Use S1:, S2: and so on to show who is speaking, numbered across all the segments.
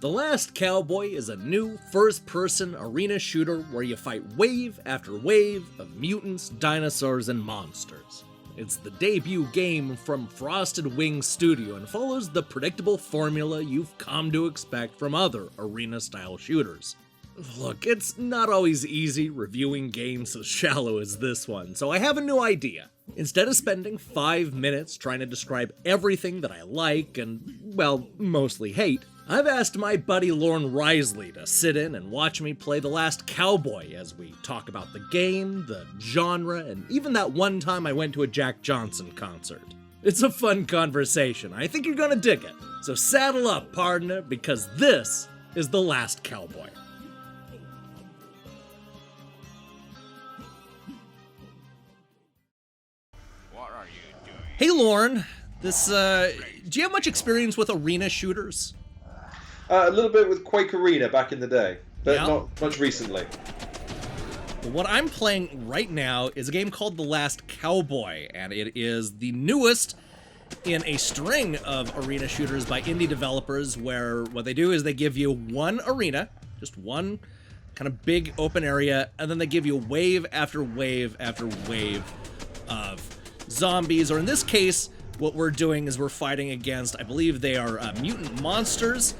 S1: The Last Cowboy is a new first-person arena shooter where you fight wave after wave of mutants, dinosaurs, and monsters. It's the debut game from Frosted Wing Studio and follows the predictable formula you've come to expect from other arena-style shooters. Look, it's not always easy reviewing games as shallow as this one, so I have a new idea. Instead of spending 5 minutes trying to describe everything that I like and, well, mostly hate, I've asked my buddy Lorne Risley to sit in and watch me play The Last Cowboy as we talk about the game, the genre, and even that one time I went to a Jack Johnson concert. It's a fun conversation. I think you're gonna dig it. So saddle up, partner, because this is The Last Cowboy. Hey Lorne, do you have much experience with arena shooters?
S2: A little bit with Quake Arena back in the day, but not much recently.
S1: What I'm playing right now is a game called The Last Cowboy, and it is the newest in a string of arena shooters by indie developers where what they do is they give you one arena, just one kind of big open area, and then they give you wave after wave after wave of zombies, or in this case, what we're doing is we're fighting against, I believe they are mutant monsters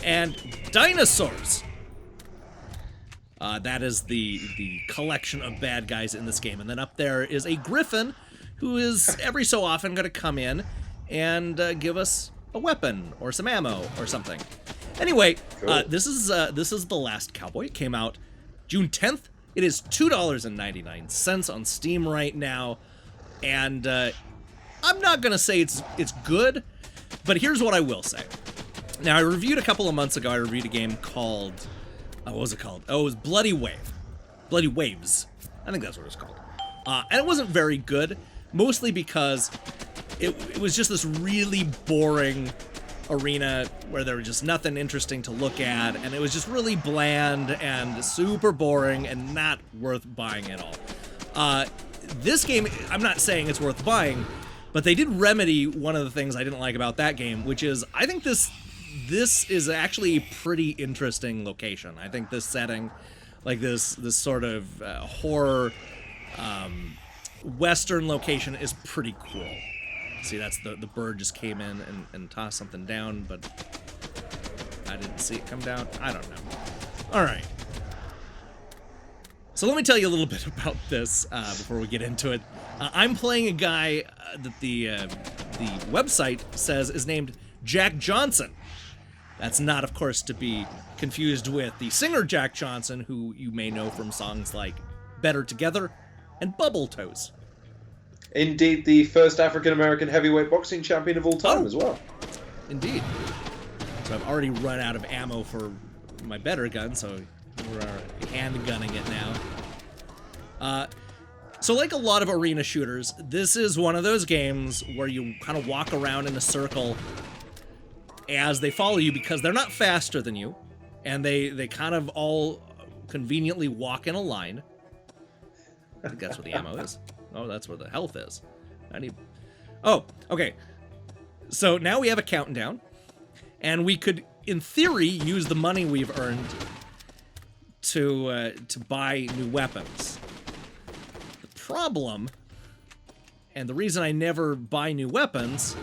S1: and dinosaurs. That is the collection of bad guys in this game. And then up there is a griffin who is every so often going to come in and give us a weapon or some ammo or something. Anyway, cool. This is The Last Cowboy. It came out June 10th. It is $2.99 on Steam right now. And I'm not going to say it's good, but here's what I will say. Now, I reviewed a couple of months ago, I reviewed a game called, what was it called? Oh, it was Bloody Wave. Bloody Waves. I think that's what it was called. And it wasn't very good, mostly because it was just this really boring arena where there was just nothing interesting to look at, and it was just really bland and super boring and not worth buying at all. This game, I'm not saying it's worth buying, but they did remedy one of the things I didn't like about that game, which is I think this is actually a pretty interesting location. I think this setting, like this sort of horror western location is pretty cool. See, that's the bird just came in and tossed something down, but I didn't see it come down. I don't know. All right. So let me tell you a little bit about this before we get into it. I'm playing a guy that the website says is named Jack Johnson. That's not, of course, to be confused with the singer Jack Johnson, who you may know from songs like Better Together and Bubble Toes.
S2: Indeed, the first African-American heavyweight boxing champion of all time as well.
S1: Indeed. So I've already run out of ammo for my better gun, so we're hand-gunning it now. So like a lot of arena shooters, this is one of those games where you kind of walk around in a circle as they follow you because they're not faster than you, and they kind of all conveniently walk in a line. I think that's what the ammo is. Oh, that's where the health is. Oh, okay. So now we have a countdown, and we could, in theory, use the money we've earned to buy new weapons. The problem, and the reason I never buy new weapons,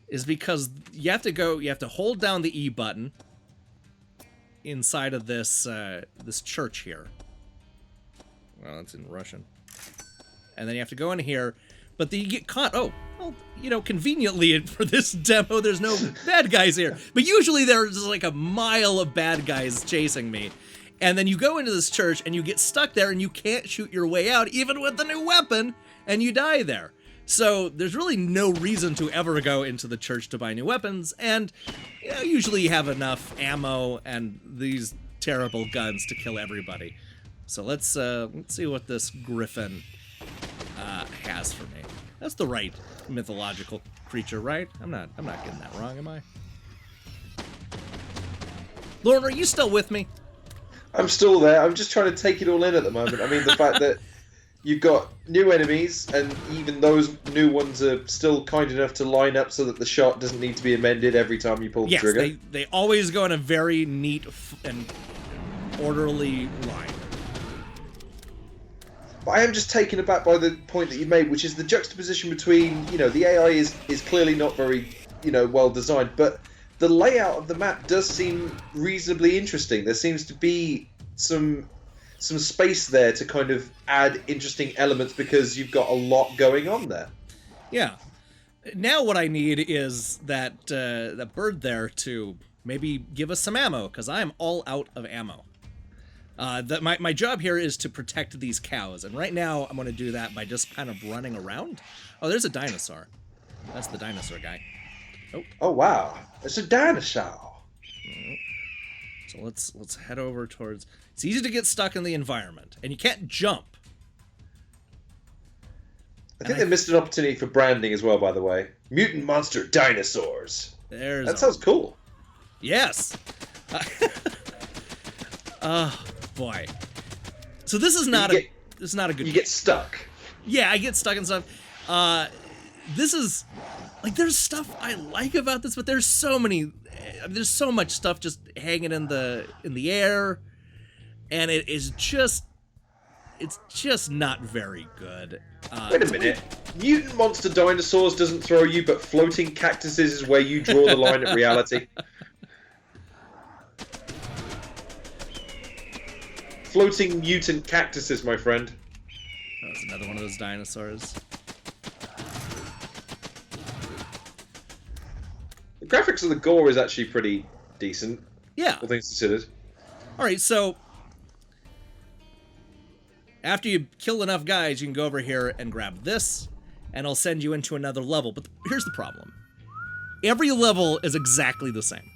S1: is because you have to hold down the E button inside of this church here. Well, it's in Russian. And then you have to go in here, but then you get caught. Oh, well, conveniently for this demo, there's no bad guys here. But usually there's like a mile of bad guys chasing me. And then you go into this church and you get stuck there and you can't shoot your way out, even with the new weapon, and you die there. So there's really no reason to ever go into the church to buy new weapons, and usually you have enough ammo and these terrible guns to kill everybody. So let's see what this griffin has for me. That's the right mythological creature, right? I'm not getting that wrong, am I? Lauren, are you still with me?
S2: I'm still there. I'm just trying to take it all in at the moment. I mean, the fact that you've got new enemies, and even those new ones are still kind enough to line up so that the shot doesn't need to be amended every time you pull the trigger.
S1: Yes, they always go in a very neat and orderly line.
S2: But I am just taken aback by the point that you made, which is the juxtaposition between, the AI is clearly not very, well designed, but the layout of the map does seem reasonably interesting. There seems to be some space there to kind of add interesting elements because you've got a lot going on there.
S1: Yeah. Now what I need is that bird there to maybe give us some ammo, because I am all out of ammo. My job here is to protect these cows, and right now I'm going to do that by just kind of running around. Oh, there's a dinosaur. That's the dinosaur guy.
S2: Oh wow, it's a dinosaur.
S1: So let's head over towards. It's easy to get stuck in the environment, and you can't jump.
S2: I think they missed an opportunity for branding as well, by the way. Mutant monster dinosaurs. That sounds cool.
S1: Yes. Oh boy. So this is not a good.
S2: You get stuck.
S1: Yeah, I get stuck in stuff. This is like, there's stuff I like about this, but there's so much stuff just hanging in the air, and it's just not very good.
S2: Wait a minute. Mutant monster dinosaurs doesn't throw you, but floating cactuses is where you draw the line at reality. Floating mutant cactuses, my friend.
S1: That's another one of those dinosaurs.
S2: The graphics of the gore is actually pretty decent.
S1: Yeah.
S2: All things considered.
S1: All right, so after you kill enough guys, you can go over here and grab this, and I'll send you into another level. But here's the problem. Every level is exactly the same.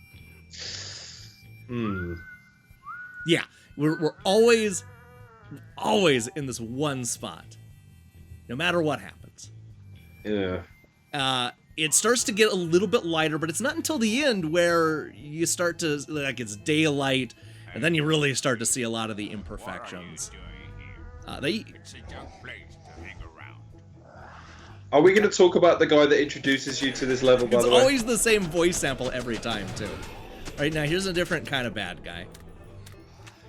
S1: Yeah, we're always in this one spot, no matter what happens.
S2: Yeah.
S1: It starts to get a little bit lighter, but it's not until the end where you start to, like, it's daylight, and then you really start to see a lot of the imperfections.
S2: Are we going to talk about the guy that introduces you to this level, by the way?
S1: It's always the same voice sample every time, too. All right, now here's a different kind of bad guy.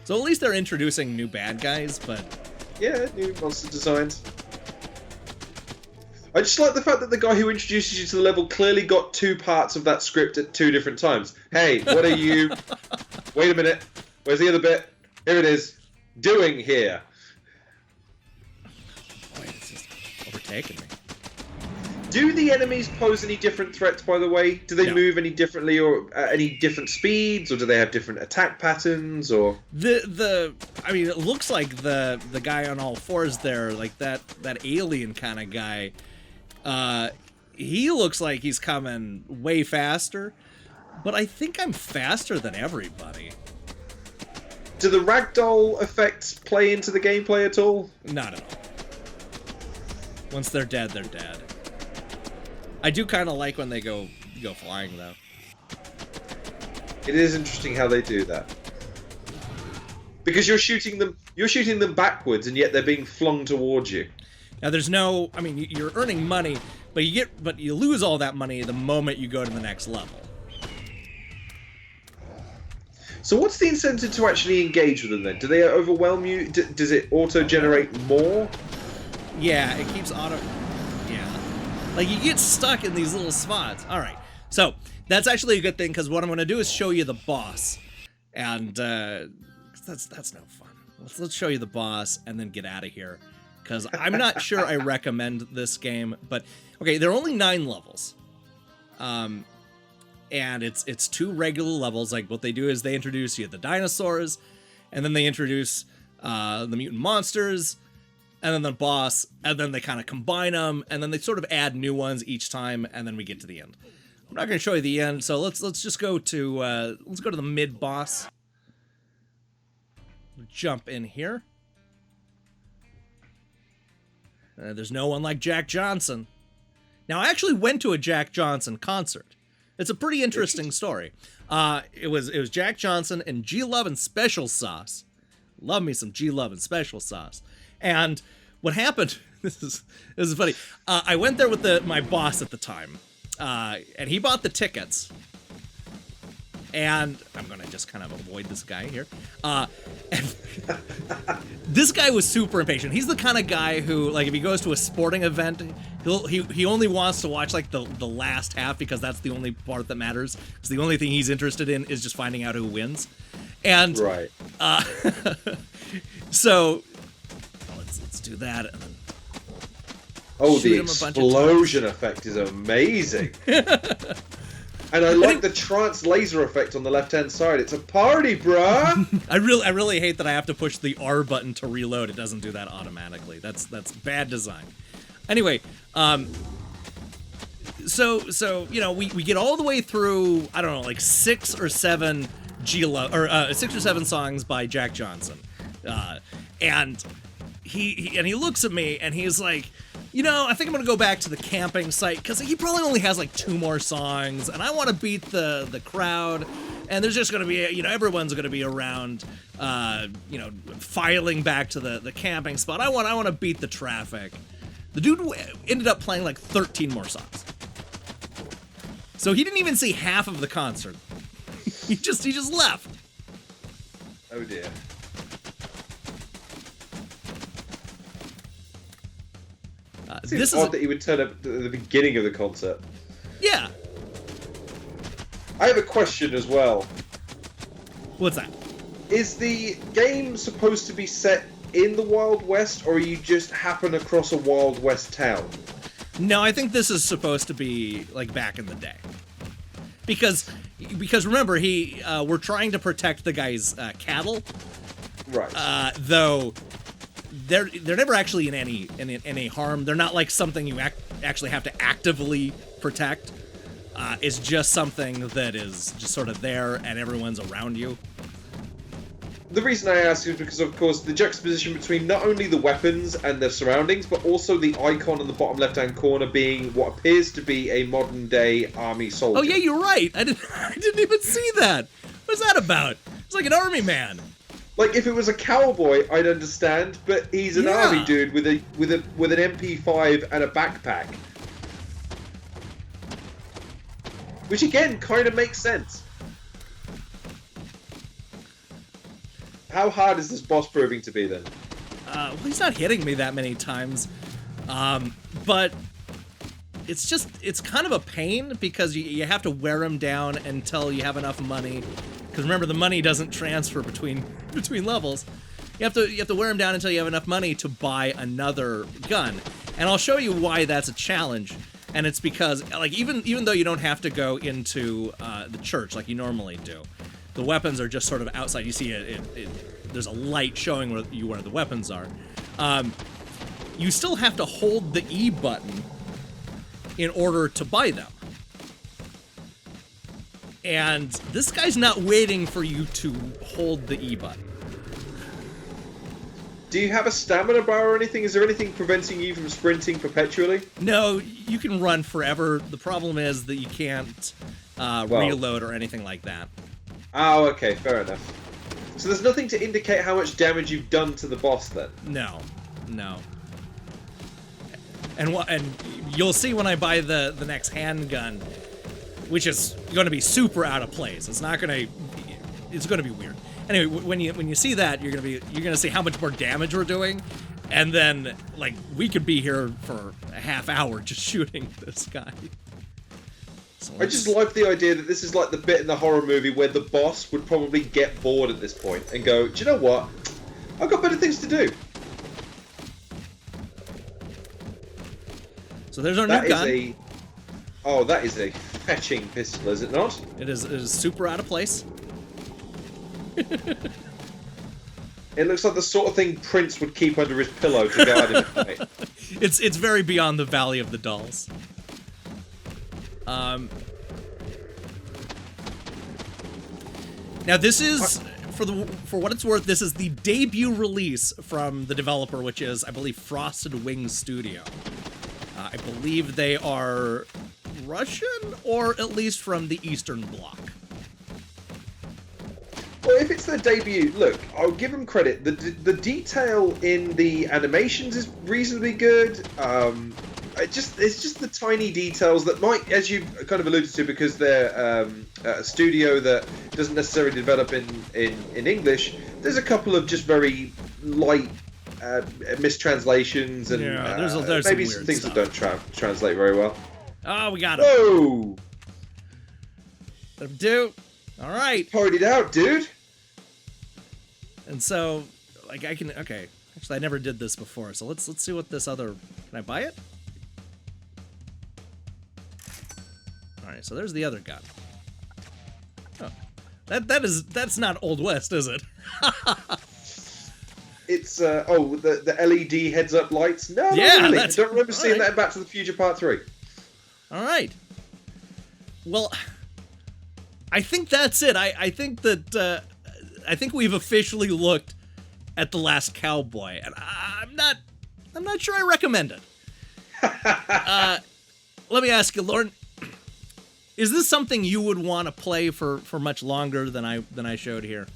S1: So at least they're introducing new bad guys, but...
S2: Yeah, new monster designs. I just like the fact that the guy who introduces you to the level clearly got two parts of that script at two different times. Hey, what are you... Wait a minute. Where's the other bit? Here it is. Doing here.
S1: Boy, it's just overtaking me.
S2: Do the enemies pose any different threats, by the way? Do they move any differently, or at any different speeds, or do they have different attack patterns, or...
S1: I mean, it looks like the guy on all fours there, like that alien kind of guy, he looks like he's coming way faster, but I think I'm faster than everybody.
S2: Do the ragdoll effects play into the gameplay at all?
S1: Not at all. Once they're dead, they're dead. I do kind of like when they go flying, though.
S2: It is interesting how they do that. Because you're shooting them backwards, and yet they're being flung towards you.
S1: Now there's no, I mean, you're earning money, but you lose all that money the moment you go to the next level.
S2: So what's the incentive to actually engage with them then? Do they overwhelm you? Does it auto-generate more?
S1: Yeah, it keeps auto... Yeah. Like, you get stuck in these little spots. All right. So, that's actually a good thing, because what I'm going to do is show you the boss. And, that's no fun. Let's show you the boss and then get out of here. Because I'm not sure I recommend this game. But, okay, there are only 9 levels. And it's 2 regular levels. Like, what they do is they introduce you the dinosaurs, and then they introduce the mutant monsters, and then the boss, and then they kind of combine them, and then they sort of add new ones each time, and then we get to the end. I'm not going to show you the end, so let's just go to the mid boss. Jump in here. There's no one like Jack Johnson. Now, I actually went to a Jack Johnson concert. It's a pretty interesting story. It was Jack Johnson and G Love and Special Sauce. Love me some G Love and Special Sauce. And what happened, this is funny. I went there with my boss at the time, and he bought the tickets. And I'm going to just kind of avoid this guy here. And this guy was super impatient. He's the kind of guy who, like, if he goes to a sporting event, he only wants to watch, like, the last half because that's the only part that matters. Because the only thing he's interested in is just finding out who wins. And
S2: right.
S1: So let's do that. And then
S2: the explosion effect is amazing. And I like the trance laser effect on the left-hand side. It's a party, bruh!
S1: I really hate that I have to push the R button to reload. It doesn't do that automatically. That's bad design. Anyway, so you know, we get all the way through, I don't know, like 6 or 7 6 or 7 songs by Jack Johnson. And he looks at me and he's like, you know, I think I'm going to go back to the camping site because he probably only has like 2 more songs and I want to beat the crowd. And there's just going to be, you know, everyone's going to be around, you know, filing back to the camping spot. I want to beat the traffic. The dude ended up playing like 13 more songs. So he didn't even see half of the concert. He just left.
S2: Oh dear. This is odd that he would turn up at the beginning of the concert.
S1: Yeah.
S2: I have a question as well.
S1: What's that?
S2: Is the game supposed to be set in the Wild West, or you just happen across a Wild West town?
S1: No, I think this is supposed to be like back in the day. Because remember, we're trying to protect the guy's cattle.
S2: Right.
S1: Though they're never actually in any harm. They're not like something you actually have to actively protect. It's just something that is just sort of there and everyone's around you.
S2: The reason I ask is because, of course, the juxtaposition between not only the weapons and their surroundings, but also the icon in the bottom left-hand corner being what appears to be a modern-day army soldier.
S1: Oh yeah, you're right. I didn't even see that. What's that about? It's like an army man.
S2: Like, if it was a cowboy, I'd understand, but he's an army dude with an MP5 and a backpack. Which, again, kind of makes sense. How hard is this boss proving to be, then?
S1: Well, he's not hitting me that many times. But it's kind of a pain because you have to wear him down until you have enough money. Because remember, the money doesn't transfer between levels. You have to wear him down until you have enough money to buy another gun. And I'll show you why that's a challenge. And it's because, like, even though you don't have to go into the church like you normally do, the weapons are just sort of outside. You see there's a light showing where the weapons are. You still have to hold the E button in order to buy them. And this guy's not waiting for you to hold the E button.
S2: Do you have a stamina bar or anything? Is there anything preventing you from sprinting perpetually?
S1: No, you can run forever. The problem is that you can't reload or anything like that.
S2: Oh, okay, fair enough. So there's nothing to indicate how much damage you've done to the boss, then?
S1: No. And you'll see when I buy the next handgun, which is going to be super out of place. It's going to be weird. Anyway, when you see that, you're going to see how much more damage we're doing, and then like we could be here for a half hour just shooting this guy. So
S2: I just like the idea that this is like the bit in the horror movie where the boss would probably get bored at this point and go, do you know what? I've got better things to do.
S1: So there's our new gun.
S2: That is a fetching pistol, is it not?
S1: It is super out of place.
S2: It looks like the sort of thing Prince would keep under his pillow to guard him at night.
S1: It's very beyond the Valley of the Dolls. Now this is, for what it's worth, this is the debut release from the developer, which is, I believe, Frosted Wings Studio. I believe they are Russian, or at least from the Eastern Bloc.
S2: Well, if it's their debut, look, I'll give them credit. The detail in the animations is reasonably good. It's just the tiny details that might, as you kind of alluded to, because they're a studio that doesn't necessarily develop in English. There's a couple of just very light mistranslations and
S1: there's
S2: maybe
S1: some
S2: some
S1: weird
S2: things
S1: stuff.
S2: that don't translate very well.
S1: Oh, we got him.
S2: Whoa!
S1: Let him do. All right.
S2: Partied out, dude.
S1: And so, like, okay. Actually, I never did this before, so let's see what this other. Can I buy it? All right. So there's the other gun. Oh, that's not Old West, is it?
S2: It's the LED heads-up lights. No,
S1: Yeah,
S2: not really. I
S1: that's-
S2: don't remember seeing
S1: right.
S2: that in Back to the Future Part 3.
S1: All right. Well, I think that's it. I think that I think we've officially looked at The Last Cowboy, and I'm not sure I recommend it. Let me ask you, Lauren, is this something you would want to play for much longer than I showed here?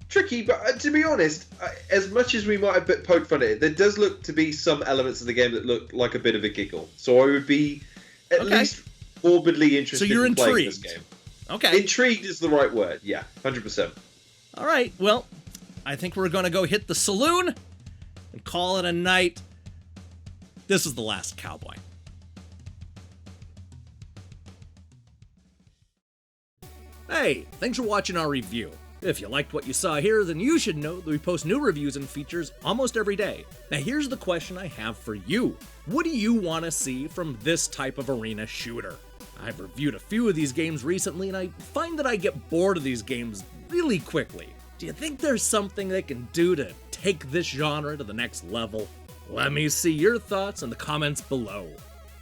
S2: Tricky, but to be honest, as much as we might have poked fun at it, there does look to be some elements of the game that look like a bit of a giggle. So I would be at least morbidly interested
S1: So you're
S2: in playing
S1: intrigued.
S2: this game.
S1: Okay.
S2: Intrigued is the right word. Yeah, 100%.
S1: All right. Well, I think we're going to go hit the saloon and call it a night. This is The Last Cowboy. Hey, thanks for watching our review. If you liked what you saw here, then you should know that we post new reviews and features almost every day. Now here's the question I have for you. What do you want to see from this type of arena shooter? I've reviewed a few of these games recently, and I find that I get bored of these games really quickly. Do you think there's something they can do to take this genre to the next level? Let me see your thoughts in the comments below.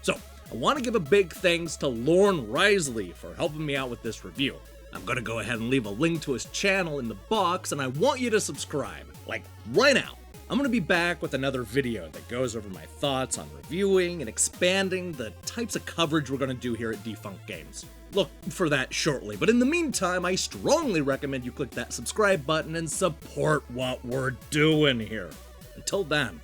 S1: So, I want to give a big thanks to Lorne Risley for helping me out with this review. I'm going to go ahead and leave a link to his channel in the box, and I want you to subscribe, like right now. I'm going to be back with another video that goes over my thoughts on reviewing and expanding the types of coverage we're going to do here at Defunct Games. Look for that shortly, but in the meantime, I strongly recommend you click that subscribe button and support what we're doing here. Until then,